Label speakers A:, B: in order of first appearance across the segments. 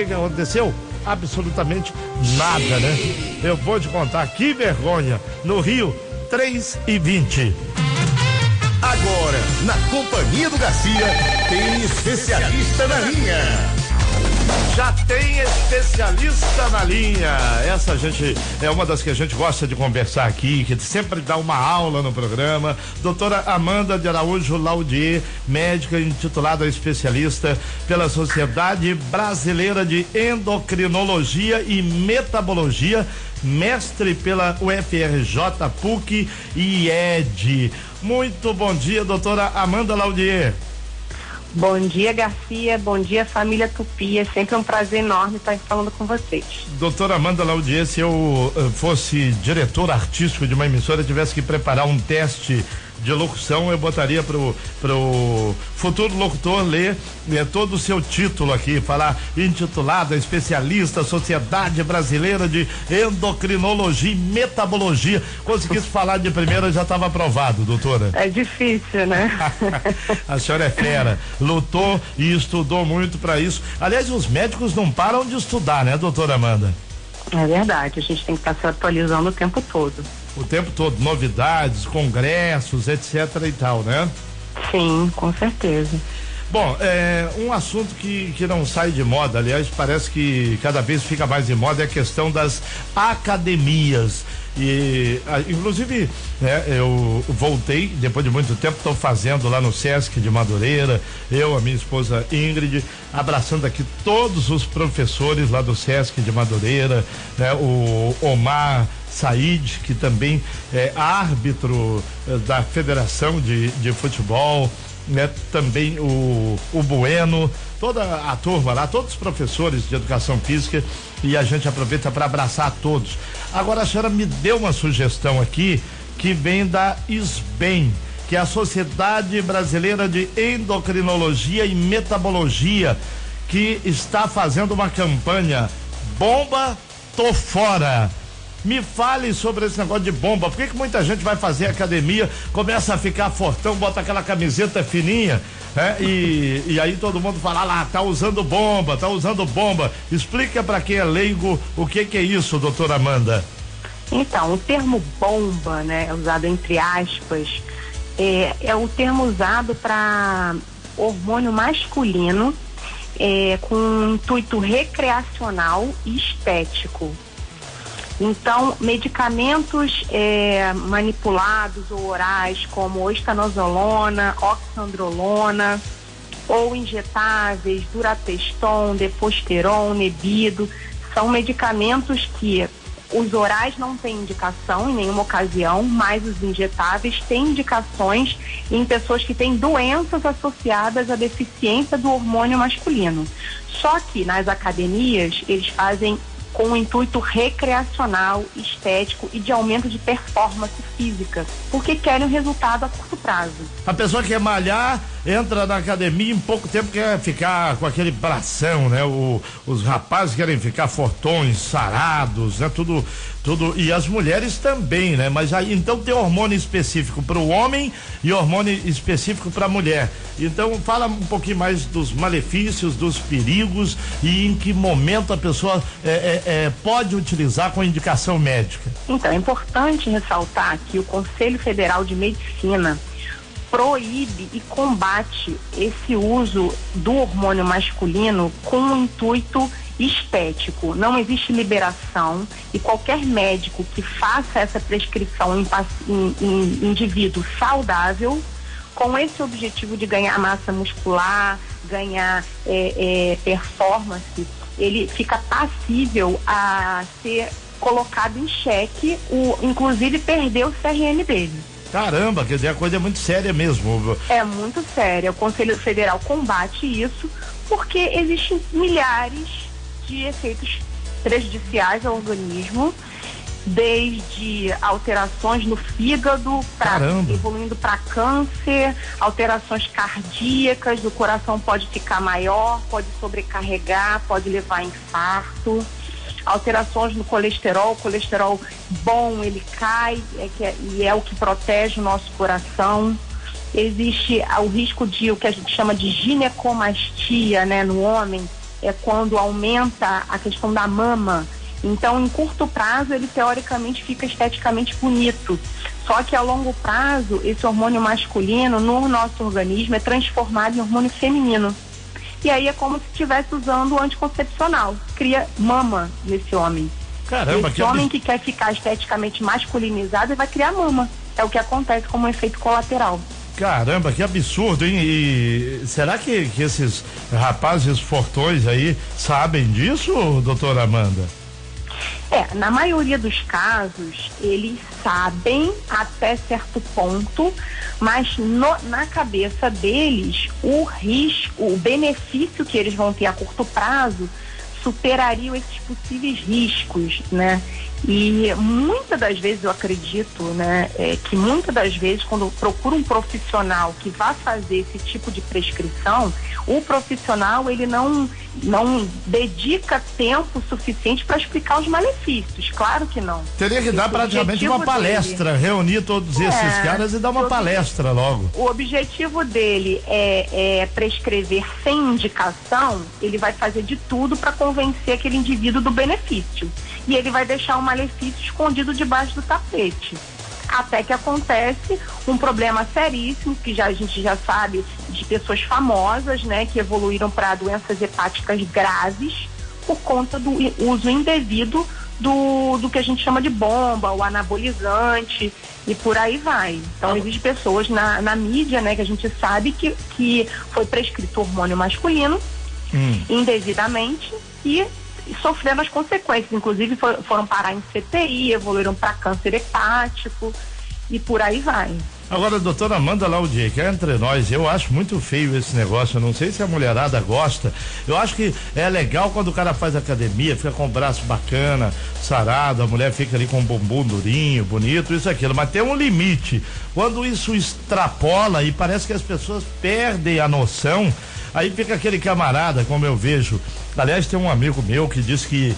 A: O que aconteceu? Absolutamente nada, né? Eu vou te contar, que vergonha. No Rio, 3h20.
B: Agora, na companhia do Garcia, tem especialista na linha.
A: Já tem especialista na linha. Essa gente é uma das que a gente gosta de conversar aqui, que sempre dá uma aula no programa. Doutora Amanda de Araújo Laudier, médica intitulada especialista pela Sociedade Brasileira de Endocrinologia e Metabologia, mestre pela UFRJ, PUC e IED. Muito bom dia, doutora Amanda Laudier.
C: Bom dia, Garcia. Bom dia, família Tupi. É sempre um prazer enorme estar falando com vocês.
A: Doutora Amanda Laudier, se eu fosse diretor artístico de uma emissora, tivesse que preparar um teste de locução, eu botaria pro futuro locutor ler todo o seu título aqui, falar intitulada especialista Sociedade Brasileira de Endocrinologia e Metabologia. Conseguisse falar de primeira, já estava aprovado, doutora.
C: É difícil, né?
A: A senhora é fera, lutou e estudou muito para isso. Aliás, os médicos não param de estudar, né, doutora Amanda?
C: É verdade, a gente tem que estar se atualizando o tempo todo.
A: O tempo todo, novidades, congressos, etc e tal, né?
C: Sim, com certeza.
A: Bom, um assunto que não sai de moda, aliás, parece que cada vez fica mais de moda, é a questão das academias. E, inclusive, eu voltei, depois de muito tempo, estou fazendo lá no Sesc de Madureira, eu, a minha esposa Ingrid, abraçando aqui todos os professores lá do Sesc de Madureira, né? O Omar Said, que também é árbitro da Federação de Futebol, né? Também o Bueno, toda a turma lá, todos os professores de educação física, e a gente aproveita para abraçar a todos. Agora a senhora me deu uma sugestão aqui que vem da SBEM, que é a Sociedade Brasileira de Endocrinologia e Metabologia, que está fazendo uma campanha Bomba, tô fora. Me fale sobre esse negócio de bomba. Por que muita gente vai fazer academia, começa a ficar fortão, bota aquela camiseta fininha, e aí todo mundo fala lá, tá usando bomba, tá usando bomba. Explica para quem é leigo o que é isso, doutora Amanda.
C: Então, o termo bomba, né, usado entre aspas, é o termo usado para hormônio masculino, com um intuito recreacional e estético. Então, medicamentos manipulados ou orais, como estanozolona, oxandrolona, ou injetáveis, Durateston, Deposteron, Nebido, são medicamentos que os orais não têm indicação em nenhuma ocasião, mas os injetáveis têm indicações em pessoas que têm doenças associadas à deficiência do hormônio masculino. Só que nas academias eles fazem com um intuito recreacional, estético e de aumento de performance física, porque querem um resultado a curto prazo.
A: A pessoa quer malhar, entra na academia, em pouco tempo quer ficar com aquele bração, né? Os rapazes querem ficar fortões, sarados, né? Tudo, e as mulheres também, né? Mas aí, então tem hormônio específico para o homem e hormônio específico para a mulher. Então fala um pouquinho mais dos malefícios, dos perigos e em que momento a pessoa pode utilizar com indicação médica.
C: Então, é importante ressaltar que o Conselho Federal de Medicina proíbe e combate esse uso do hormônio masculino com um intuito estético. Não existe liberação e qualquer médico que faça essa prescrição em indivíduo saudável, com esse objetivo de ganhar massa muscular, ganhar performance, ele fica passível a ser colocado em xeque, inclusive perder o CRM dele.
A: Caramba, quer dizer, a coisa é muito séria mesmo.
C: É muito séria. O Conselho Federal combate isso porque existem milhares de efeitos prejudiciais ao organismo, desde alterações no fígado, evoluindo para câncer, alterações cardíacas, o coração pode ficar maior, pode sobrecarregar, pode levar a infarto. Alterações no colesterol, o colesterol bom ele cai, e é o que protege o nosso coração. Existe o risco de o que a gente chama de ginecomastia, né, no homem, é quando aumenta a questão da mama. Então, em curto prazo, ele teoricamente fica esteticamente bonito. Só que a longo prazo, esse hormônio masculino no nosso organismo é transformado em hormônio feminino. E aí é como se estivesse usando o anticoncepcional. Cria mama nesse homem.
A: Caramba,
C: esse homem que quer ficar esteticamente masculinizado, ele vai criar mama. É o que acontece como efeito colateral.
A: Caramba, que absurdo, hein? E será que esses rapazes fortões aí sabem disso, doutora Amanda?
C: Na maioria dos casos, eles sabem até certo ponto, mas na cabeça deles, o risco, o benefício que eles vão ter a curto prazo superariam esses possíveis riscos, né? E muitas das vezes eu acredito, né, que muitas das vezes quando procura um profissional que vá fazer esse tipo de prescrição, o profissional ele não dedica tempo suficiente para explicar os malefícios, claro que não.
A: Teria que dar praticamente uma palestra, reunir todos esses caras e dar uma palestra logo.
C: O objetivo dele é prescrever sem indicação, ele vai fazer de tudo para convencer aquele indivíduo do benefício. E ele vai deixar o malefício escondido debaixo do tapete. Até que acontece um problema seríssimo, que a gente já sabe de pessoas famosas, né, que evoluíram para doenças hepáticas graves por conta do uso indevido do que a gente chama de bomba, o anabolizante, e por aí vai. Então, existem pessoas na mídia, né, que a gente sabe que foi prescrito hormônio masculino indevidamente e sofrendo as consequências, inclusive foram parar em CTI, evoluíram para câncer hepático e por aí vai.
A: Agora, doutora Amanda Laudier, que é entre nós, eu acho muito feio esse negócio, eu não sei se a mulherada gosta, eu acho que é legal quando o cara faz academia, fica com o braço bacana, sarado, a mulher fica ali com o bumbum durinho, bonito, isso, aquilo, mas tem um limite, quando isso extrapola e parece que as pessoas perdem a noção, aí fica aquele camarada, como eu vejo. Aliás, tem um amigo meu que diz que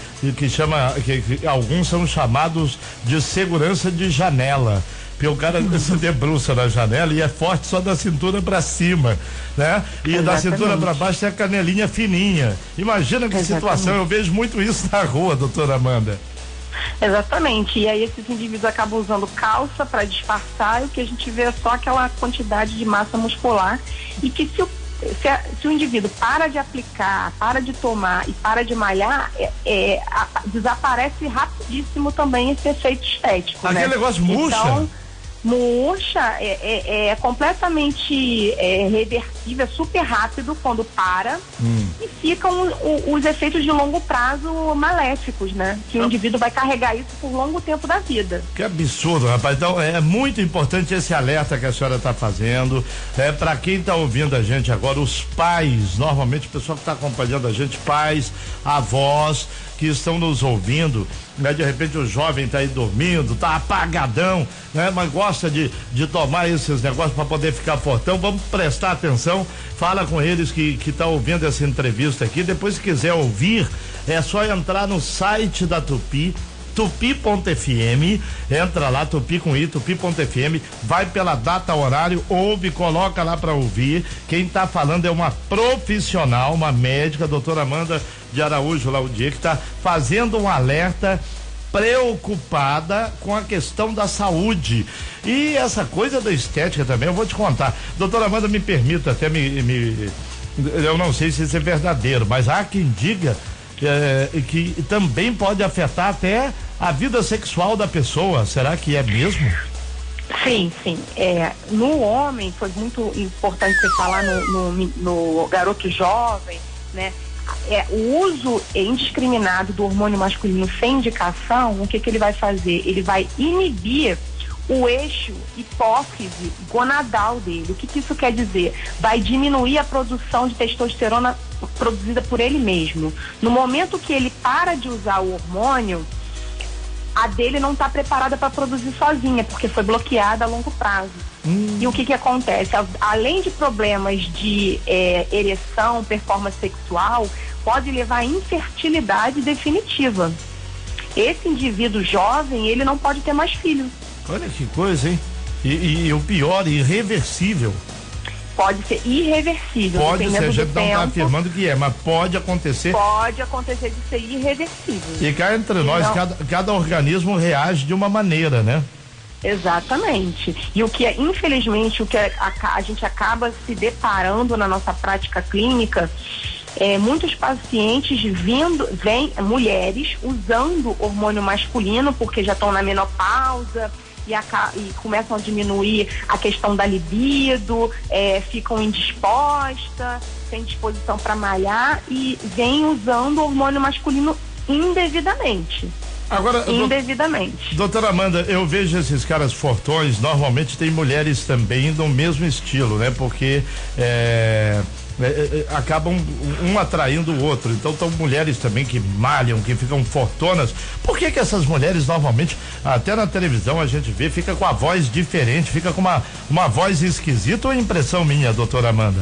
A: alguns são chamados de segurança de janela. Porque o cara se debruça na janela e é forte só da cintura para cima, né? E exatamente. Da cintura para baixo tem a canelinha fininha. Imagina que situação, eu vejo muito isso na rua, doutora Amanda.
C: Exatamente, e aí esses indivíduos acabam usando calça para disfarçar e o que a gente vê é só aquela quantidade de massa muscular e que se o indivíduo para de aplicar, para de tomar e para de malhar, desaparece rapidíssimo também esse efeito estético.
A: Aquele negócio murcha?
C: Então, murcha é completamente reversível, é super rápido quando para e ficam os efeitos de longo prazo maléficos, né? Que o indivíduo vai carregar isso por longo tempo da vida.
A: Que absurdo, rapaz. Então é muito importante esse alerta que a senhora está fazendo. Para quem está ouvindo a gente agora, os pais, normalmente o pessoal que está acompanhando a gente, pais, avós que estão nos ouvindo, né? De repente o jovem está aí dormindo, tá apagadão, né? Mas gosta de tomar esses negócios para poder ficar fortão. Vamos prestar atenção, fala com eles que tá ouvindo essa entrevista aqui. Depois, se quiser ouvir, é só entrar no site da Tupi, tupi.fm, entra lá, tupi com i, tupi.fm, vai pela data, horário, ouve, coloca lá para ouvir. Quem tá falando é uma profissional, uma médica, a doutora Amanda de Araújo Laudier, que está fazendo um alerta, preocupada com a questão da saúde e essa coisa da estética também. Eu vou te contar, doutora Amanda, me permita até eu não sei se isso é verdadeiro, mas há quem diga que também pode afetar até a vida sexual da pessoa. Será que é mesmo?
C: Sim. No homem foi muito importante você falar no garoto jovem, né? O uso indiscriminado do hormônio masculino sem indicação, o que ele vai fazer? Ele vai inibir o eixo hipófise gonadal dele. O que isso quer dizer? Vai diminuir a produção de testosterona produzida por ele mesmo. No momento que ele para de usar o hormônio, a dele não está preparada para produzir sozinha, porque foi bloqueada a longo prazo. E o que acontece? Além de problemas de ereção, performance sexual, pode levar à infertilidade definitiva. Esse indivíduo jovem, ele não pode ter mais filhos.
A: Olha que coisa, hein? E o pior, irreversível.
C: Pode ser irreversível.
A: Pode ser, a gente não está
C: tempo,
A: afirmando que é, mas pode acontecer.
C: Pode acontecer de ser irreversível.
A: E cá entre nós, cada organismo reage de uma maneira, né?
C: Exatamente. E o que é, infelizmente, o que a gente acaba se deparando na nossa prática clínica muitos pacientes vêm mulheres usando hormônio masculino porque já estão na menopausa e começam a diminuir a questão da libido, ficam indispostas, sem disposição para malhar e vêm usando hormônio masculino indevidamente.
A: Agora,
C: indevidamente.
A: Doutora Amanda, eu vejo esses caras fortões, normalmente tem mulheres também no mesmo estilo, né? Porque acabam um atraindo o outro, então são mulheres também que malham, que ficam fortonas. Por que essas mulheres normalmente, até na televisão a gente vê, fica com a voz diferente, fica com uma voz esquisita, ou é impressão minha, doutora Amanda?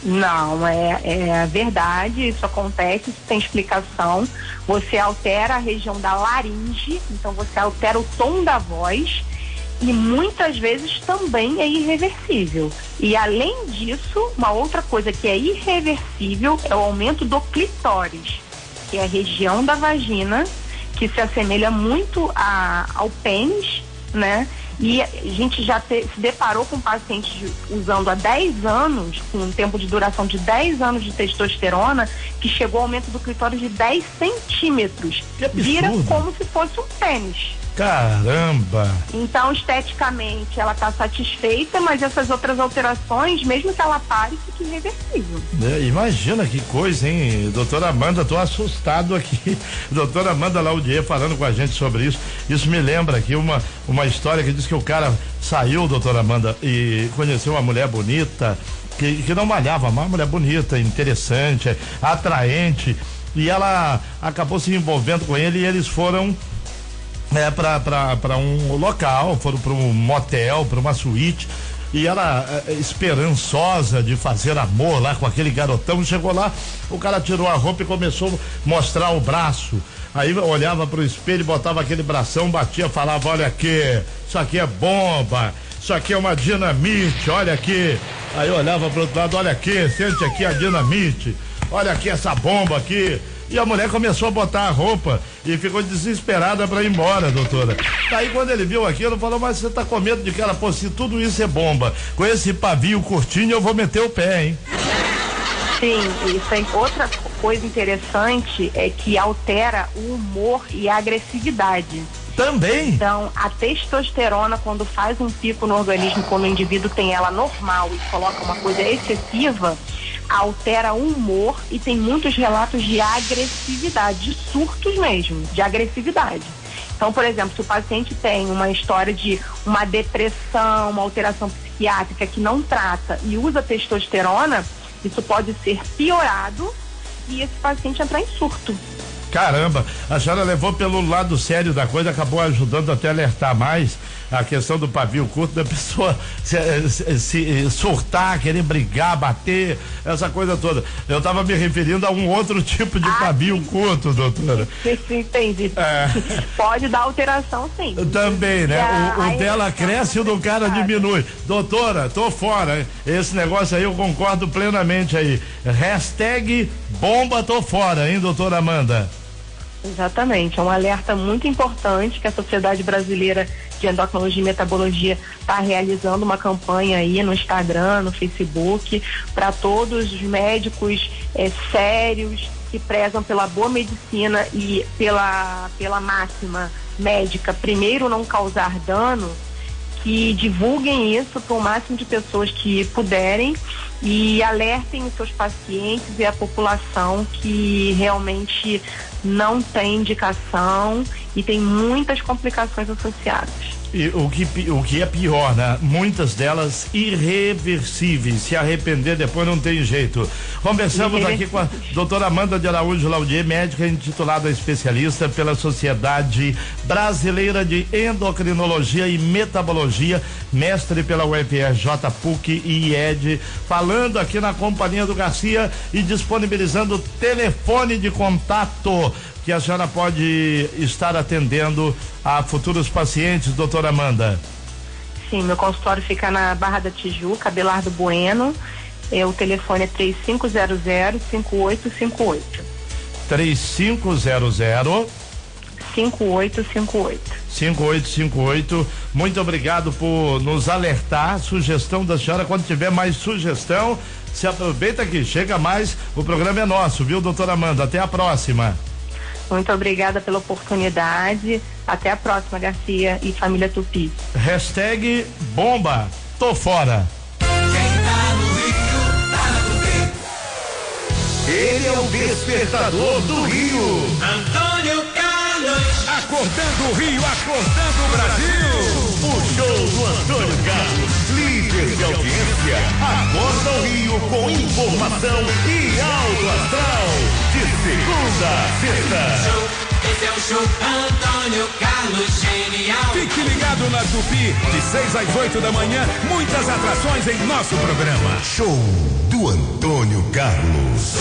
C: Não, é verdade, isso acontece, isso tem explicação. Você altera a região da laringe, então você altera o tom da voz e muitas vezes também é irreversível. E além disso, uma outra coisa que é irreversível é o aumento do clitóris, que é a região da vagina, que se assemelha muito ao pênis, né? E a gente já se deparou com pacientes usando há 10 anos, com um tempo de duração de 10 anos de testosterona, que chegou ao aumento do clitóris de 10 centímetros. Vira como se fosse um pênis.
A: Caramba!
C: Então, esteticamente, ela está satisfeita, mas essas outras alterações, mesmo que ela pare, fica irreversível.
A: Imagina que coisa, hein? Doutora Amanda, tô assustado aqui. Doutora Amanda Laudier falando com a gente sobre isso. Isso me lembra aqui uma história que diz que o cara saiu, doutora Amanda, e conheceu uma mulher bonita, que não malhava, uma mulher bonita, interessante, atraente, e ela acabou se envolvendo com ele e eles foram para um local, foram para um motel, para uma suíte, e ela esperançosa de fazer amor lá com aquele garotão, chegou lá, o cara tirou a roupa e começou a mostrar o braço, aí olhava pro espelho, botava aquele bração, batia, falava: olha aqui, isso aqui é bomba, isso aqui é uma dinamite, olha aqui. Aí olhava pro outro lado: olha aqui, sente aqui a dinamite, olha aqui essa bomba aqui. E a mulher começou a botar a roupa e ficou desesperada para ir embora, doutora. Daí quando ele viu aquilo, falou: mas você tá com medo de que ela, pô, se tudo isso é bomba, com esse pavio curtinho eu vou meter o pé, hein?
C: Sim, isso é outra coisa interessante, é que altera o humor e a agressividade.
A: Também?
C: Então, a testosterona, quando faz um pico no organismo, quando o indivíduo tem ela normal e coloca uma coisa excessiva, altera o humor e tem muitos relatos de agressividade, de surtos mesmo, de agressividade. Então, por exemplo, se o paciente tem uma história de uma depressão, uma alteração psiquiátrica que não trata e usa testosterona, isso pode ser piorado e esse paciente entrar em surto.
A: Caramba, a senhora levou pelo lado sério da coisa, acabou ajudando até a alertar mais a questão do pavio curto, da pessoa se surtar, querer brigar, bater, essa coisa toda. Eu estava me referindo a um outro tipo de pavio curto, doutora.
C: Entendi. Pode dar alteração, sim.
A: Também, né? O dela cresce e o do cara diminui. Doutora, tô fora. Esse negócio aí eu concordo plenamente aí. Hashtag bomba, tô fora, hein, doutora Amanda?
C: Exatamente, é um alerta muito importante que a Sociedade Brasileira de Endocrinologia e Metabologia está realizando uma campanha aí no Instagram, no Facebook, para todos os médicos sérios que prezam pela boa medicina e pela máxima médica, primeiro não causar dano, que divulguem isso para o máximo de pessoas que puderem e alertem os seus pacientes e a população que realmente não tem indicação e tem muitas complicações associadas.
A: E o que é pior, né? Muitas delas irreversíveis, se arrepender depois não tem jeito. Conversamos aqui com a doutora Amanda de Araújo Laudier, médica intitulada especialista pela Sociedade Brasileira de Endocrinologia e Metabologia, mestre pela UFRJ, PUC e IED, falando aqui na Companhia do Garcia e disponibilizando o telefone de contato que a senhora pode estar atendendo a futuros pacientes, doutora Amanda.
C: sim, meu consultório fica na Barra da Tijuca, Abelardo Bueno. O telefone é 3500-5858.
A: 5858. Muito obrigado por nos alertar. Sugestão da senhora, quando tiver mais sugestão, se aproveita que chega mais, o programa é nosso, viu, doutora Amanda? Até a próxima.
C: Muito obrigada pela oportunidade. Até a próxima, Garcia e família Tupi.
A: Hashtag bomba, tô fora.
B: Ele é o despertador do Rio.
D: Antônio Carlos.
B: Acordando o Rio, acordando o Brasil. O show do Antônio Carlos, líder de audiência, acorda o Rio com informação e alto astral. De segunda a sexta.
D: Esse é o show Antônio Carlos, genial.
B: Fique ligado na Tupi, de 6 às 8 da manhã, muitas atrações em nosso programa. Show do Antônio Carlos.